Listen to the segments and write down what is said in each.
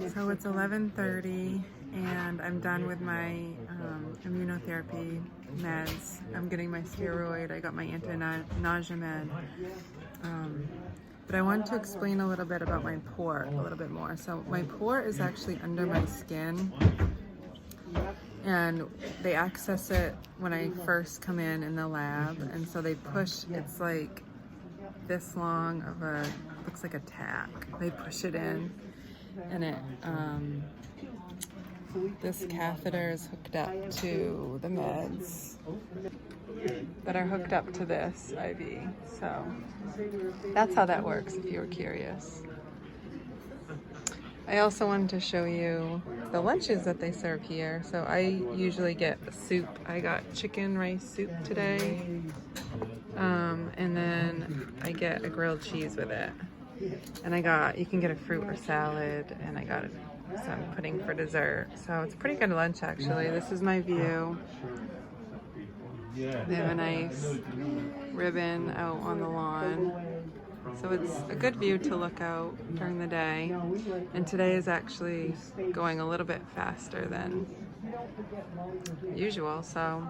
So it's 11:30 and I'm done with my immunotherapy meds. I'm getting my steroid. I got my anti-nausea med. But I want to explain a little bit about my port a little bit more. So my port is actually under my skin, and they access it when I first come in the lab, and so they push, it's like this long of a, looks like a tack. They push it in, and it this catheter is hooked up to the meds that are hooked up to this IV. So that's how that works, if you were curious. I also wanted to show you the lunches that they serve here. So I usually get soup. I got chicken rice soup today. And then I get a grilled cheese with it. And you can get a fruit or salad, and I got some pudding for dessert. So it's a pretty good lunch, actually. This is my view. They have a nice ribbon out on the lawn. So it's a good view to look out during the day. And today is actually going a little bit faster than usual. So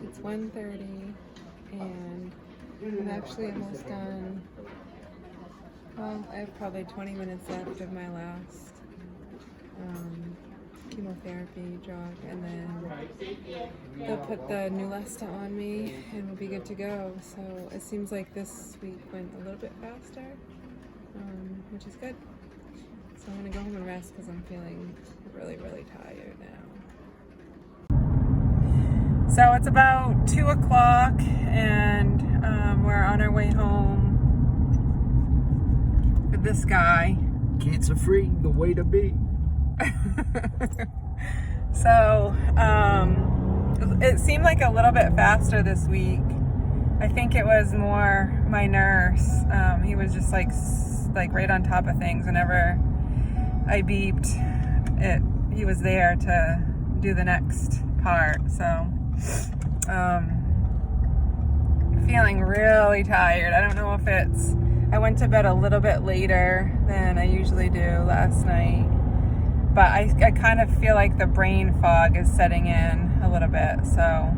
it's 1:30 and I'm actually almost done. Well, I have probably 20 minutes left of my last chemotherapy drug, and then they'll put the Neulasta on me and we'll be good to go. So it seems like this week went a little bit faster, which is good. So I'm gonna go home and rest because I'm feeling really, really tired now. So it's about 2 o'clock and we're on our way home with this guy. Cancer free, the way to be. So it seemed like a little bit faster this week. I think it was more my nurse. He was just like right on top of things. Whenever I beeped, he was there to do the next part. So feeling really tired. I don't know if I went to bed a little bit later than I usually do last night. But I kind of feel like the brain fog is setting in a little bit, so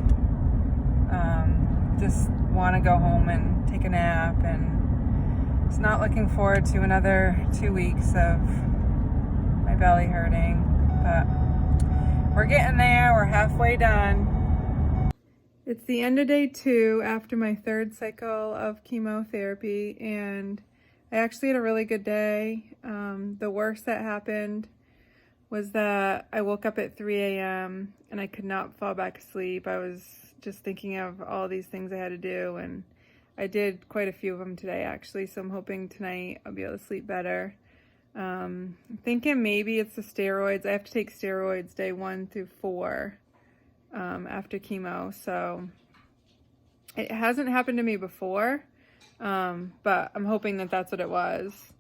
just want to go home and take a nap, and just not looking forward to another 2 weeks of my belly hurting. But we're getting there. We're halfway done. It's the end of day 2 after my 3rd cycle of chemotherapy, and I actually had a really good day. The worst that happened was that I woke up at 3 a.m. and I could not fall back asleep. I was just thinking of all these things I had to do, and I did quite a few of them today, actually, so I'm hoping tonight I'll be able to sleep better. I'm thinking maybe it's the steroids. I have to take steroids day 1 through 4 after chemo, so it hasn't happened to me before, but I'm hoping that that's what it was.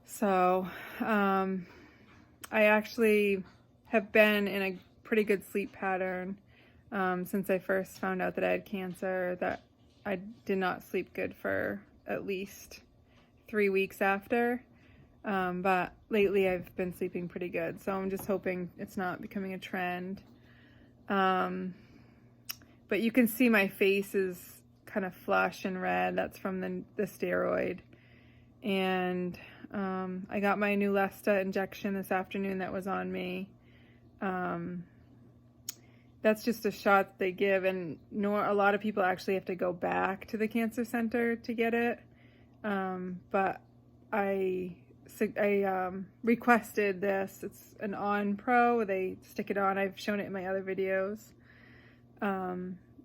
So I actually have been in a pretty good sleep pattern since I first found out that I had cancer, that I did not sleep good for at least 3 weeks after. But lately I've been sleeping pretty good, so I'm just hoping it's not becoming a trend. But you can see my face is kind of flush and red. That's from the steroid. And I got my Neulasta injection this afternoon that was on me. That's just a shot that they give, and a lot of people actually have to go back to the cancer center to get it. But I requested this. It's an On Pro. They stick it on. I've shown it in my other videos.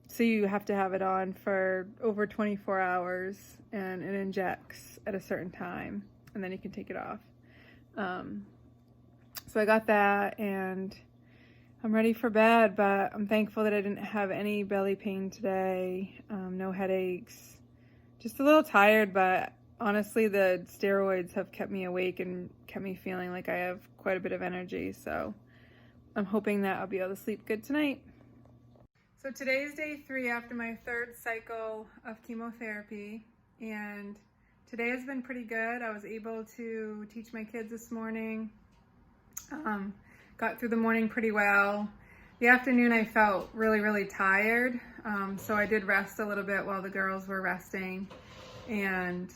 So you have to have it on for over 24 hours, and it injects at a certain time, and then you can take it off. So I got that, and I'm ready for bed, but I'm thankful that I didn't have any belly pain today, no headaches, just a little tired, but honestly the steroids have kept me awake and kept me feeling like I have quite a bit of energy, so I'm hoping that I'll be able to sleep good tonight. So today is day 3 after my 3rd cycle of chemotherapy, and today has been pretty good. I was able to teach my kids this morning. Got through the morning pretty well. The afternoon I felt really tired, so I did rest a little bit while the girls were resting, and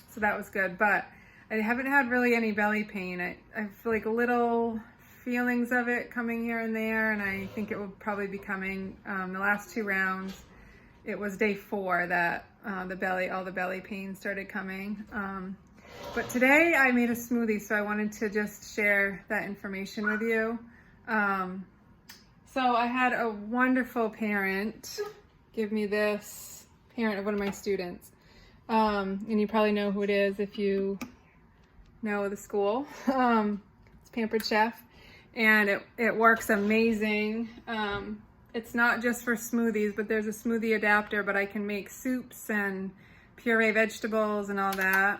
so that was good. But I haven't had really any belly pain. I feel like little feelings of it coming here and there, and I think it will probably be coming the last 2 rounds. It was day 4 that all the belly pain started coming. But today I made a smoothie, so I wanted to just share that information with you. So I had a wonderful parent give me this, parent of one of my students. And you probably know who it is if you know the school. It's Pampered Chef, and it works amazing. It's not just for smoothies, but there's a smoothie adapter, but I can make soups and puree vegetables and all that.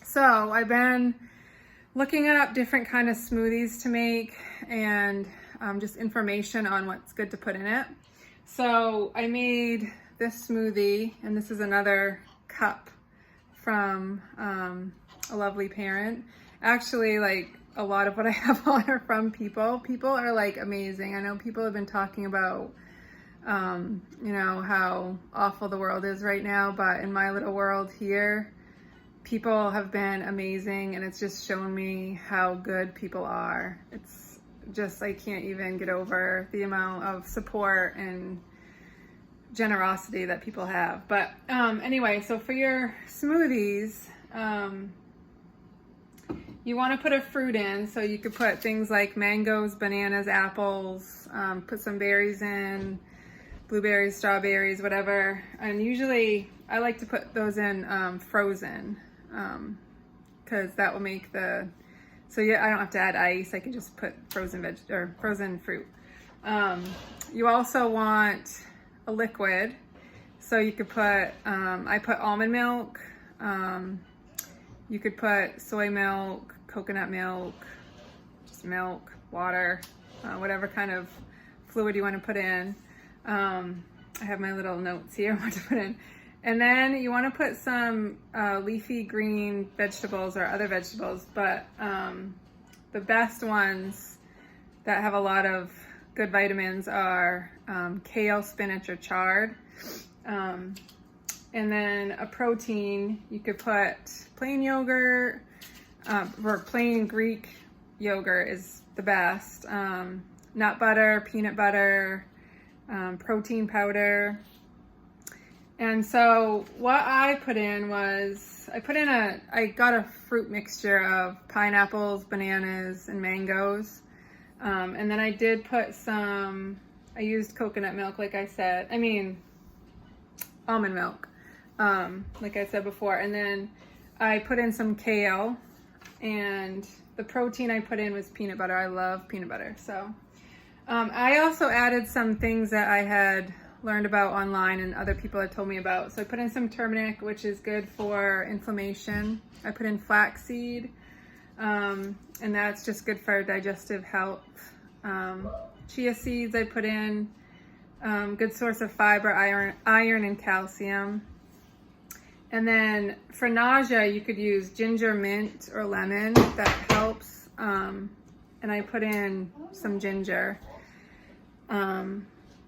So I've been looking up different kind of smoothies to make, and just information on what's good to put in it. So I made this smoothie, and this is another cup from a lovely parent. Actually, like, a lot of what I have on are from people. People are like amazing. I know people have been talking about, you know, how awful the world is right now, but in my little world here, people have been amazing, and it's just shown me how good people are. It's just, I can't even get over the amount of support and generosity that people have. But anyway, so for your smoothies, you want to put a fruit in, so you could put things like mangoes, bananas, apples, put some berries in, blueberries, strawberries, whatever. And usually I like to put those in frozen, because that will make so yeah, I don't have to add ice. I can just put frozen fruit. You also want a liquid, so you could put, I put almond milk, you could put soy milk, coconut milk, just milk, water, whatever kind of fluid you want to put in. I have my little notes here what to put in. And then you want to put some leafy green vegetables or other vegetables, but the best ones that have a lot of good vitamins are kale, spinach, or chard. And then a protein, you could put plain yogurt, or plain Greek yogurt is the best. Nut butter, peanut butter, protein powder. And so what I put in was, I got a fruit mixture of pineapples, bananas, and mangoes. And then I did put I used coconut milk, like I said, almond milk, like I said before. And then I put in some kale, and the protein I put in was peanut butter. I love peanut butter. So I also added some things that I had learned about online and other people had told me about. So I put in some turmeric, which is good for inflammation. I put in flaxseed, and that's just good for digestive health. Chia seeds I put in, good source of fiber, iron and calcium. And then for nausea, you could use ginger, mint, or lemon. That helps. And I put in some ginger.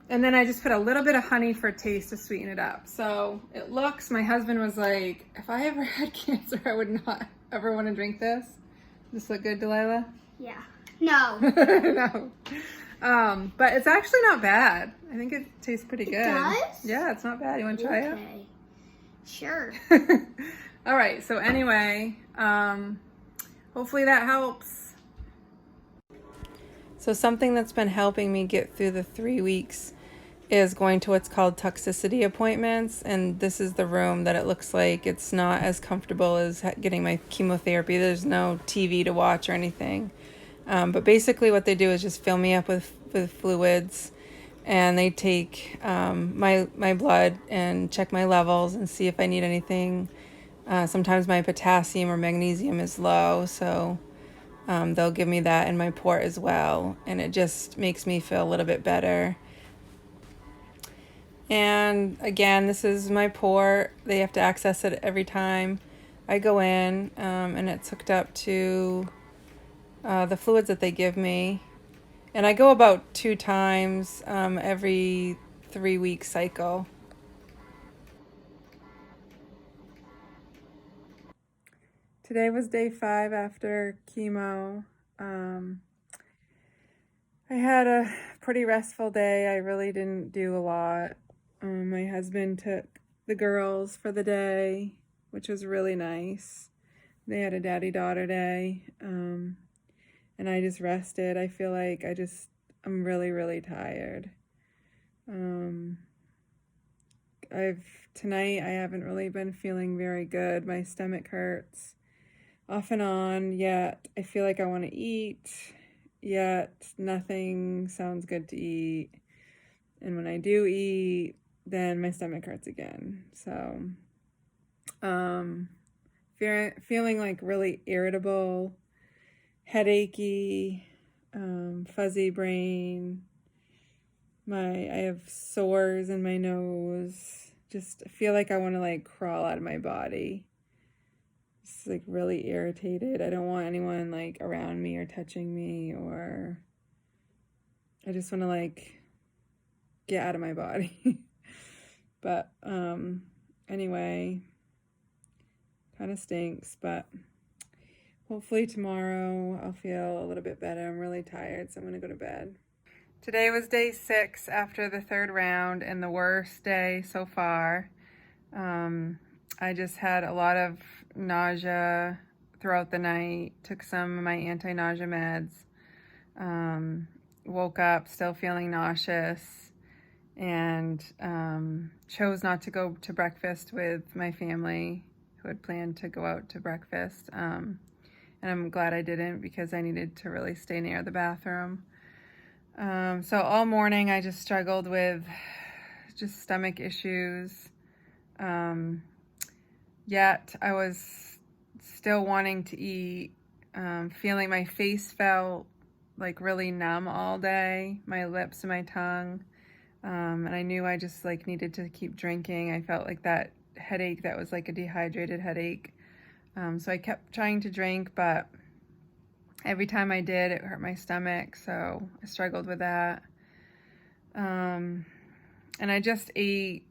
And then I just put a little bit of honey for taste to sweeten it up. So it looks, my husband was like, if I ever had cancer, I would not ever want to drink this. Does this look good, Delilah? Yeah. No. No. But it's actually not bad. I think it tastes pretty good. It does? Yeah, it's not bad. You want to try it? Okay. Sure. All right. So anyway, hopefully that helps. So something that's been helping me get through the 3 weeks is going to what's called toxicity appointments. And this is the room that it looks like it's not as comfortable as getting my chemotherapy. There's no TV to watch or anything. But basically what they do is just fill me up with fluids, and they take my blood and check my levels and see if I need anything. Sometimes my potassium or magnesium is low, so they'll give me that in my port as well, and it just makes me feel a little bit better. And again, this is my port. They have to access it every time I go in, and it's hooked up to the fluids that they give me. And I go about 2 times every 3-week cycle. Today was day 5 after chemo. I had a pretty restful day. I really didn't do a lot. My husband took the girls for the day, which was really nice. They had a daddy-daughter day, and I just rested. I feel like I'm really, really tired. Tonight I haven't really been feeling very good. My stomach hurts off and on, yet I feel like I want to eat, yet nothing sounds good to eat. And when I do eat, then my stomach hurts again. So, feeling like really irritable, headachy, fuzzy brain. I have sores in my nose. Just feel like I want to like crawl out of my body. Just like really irritated. I don't want anyone like around me or touching me, or I just want to like get out of my body. But anyway, kind of stinks, but hopefully tomorrow I'll feel a little bit better. I'm really tired, so I'm going to go to bed. Today was day 6 after the 3rd round, and the worst day so far. I just had a lot of nausea throughout the night, took some of my anti-nausea meds, woke up still feeling nauseous, and chose not to go to breakfast with my family who had planned to go out to breakfast. And I'm glad I didn't, because I needed to really stay near the bathroom. So all morning I just struggled with just stomach issues. Yet I was still wanting to eat, feeling my face felt like really numb all day, my lips and my tongue. And I knew I just like needed to keep drinking. I felt like that headache that was like a dehydrated headache. So I kept trying to drink, but every time I did, it hurt my stomach, so I struggled with that. And I just ate,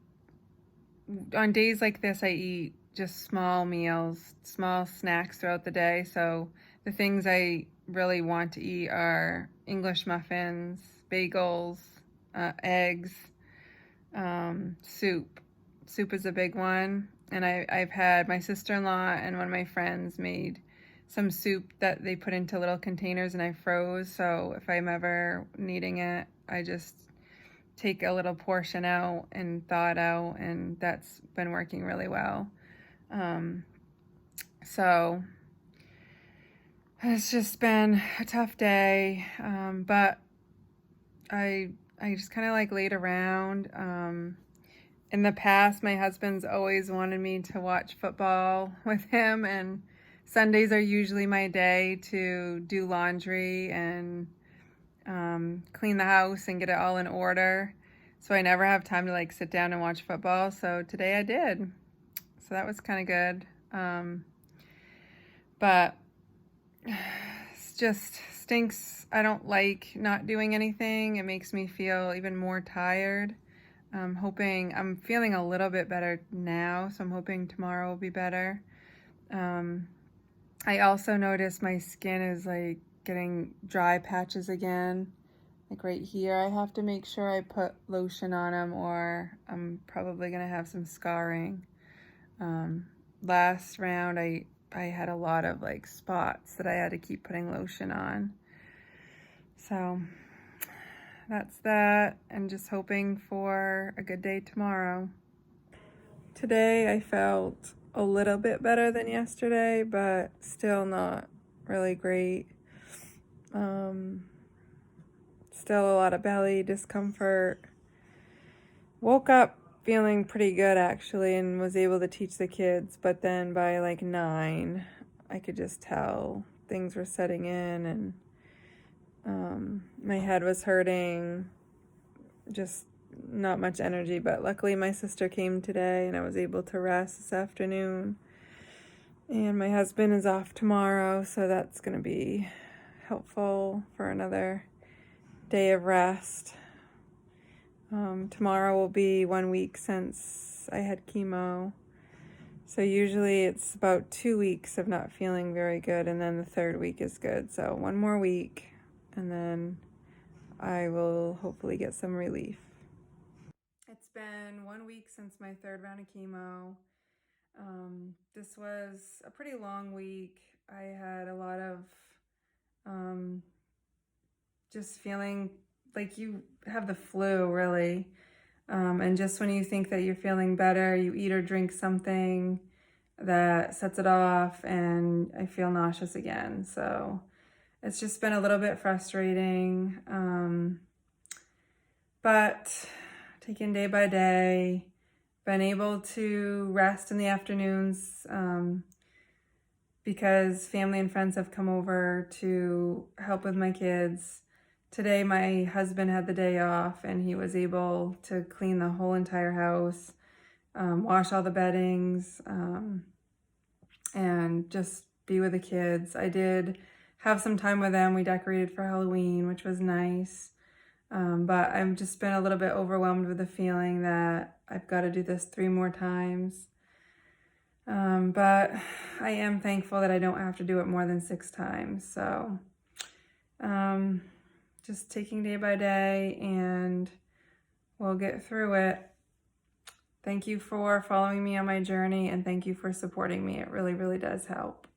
on days like this, I eat just small meals, small snacks throughout the day. So the things I really want to eat are English muffins, bagels, eggs, soup. Soup is a big one. And I've had my sister-in-law and one of my friends made some soup that they put into little containers and I froze. So if I'm ever needing it, I just take a little portion out and thaw it out, and that's been working really well. So it's just been a tough day, but I just kind of like laid around. In the past, my husband's always wanted me to watch football with him, and Sundays are usually my day to do laundry and clean the house and get it all in order. So I never have time to like sit down and watch football. So today I did. So that was kind of good. But it's just stinks. I don't like not doing anything. It makes me feel even more tired. I'm feeling a little bit better now, so I'm hoping tomorrow will be better. I also noticed my skin is like getting dry patches again. Like right here, I have to make sure I put lotion on them, or I'm probably gonna have some scarring. Last round, I had a lot of like spots that I had to keep putting lotion on. So that's that, and just hoping for a good day tomorrow. Today I felt a little bit better than yesterday, but still not really great. Still a lot of belly discomfort. Woke up feeling pretty good actually, and was able to teach the kids, but then by like 9 I could just tell things were setting in, and my head was hurting, just not much energy, but luckily my sister came today and I was able to rest this afternoon. And my husband is off tomorrow, so that's going to be helpful for another day of rest. Tomorrow will be 1 week since I had chemo. So usually it's about 2 weeks of not feeling very good, and then the third week is good. So 1 more week, and then I will hopefully get some relief. It's been 1 week since my third round of chemo. This was a pretty long week. I had a lot of just feeling like you have the flu, really. And just when you think that you're feeling better, you eat or drink something that sets it off, and I feel nauseous again. So it's just been a little bit frustrating. But taking day by day, been able to rest in the afternoons because family and friends have come over to help with my kids. Today, my husband had the day off, and he was able to clean the whole entire house, wash all the beddings, and just be with the kids. I did have some time with them. We decorated for Halloween, which was nice. But I've just been a little bit overwhelmed with the feeling that I've got to do this 3 more times. But I am thankful that I don't have to do it more than 6 times. So, just taking day by day, and we'll get through it. Thank you for following me on my journey, and thank you for supporting me. It really, really does help.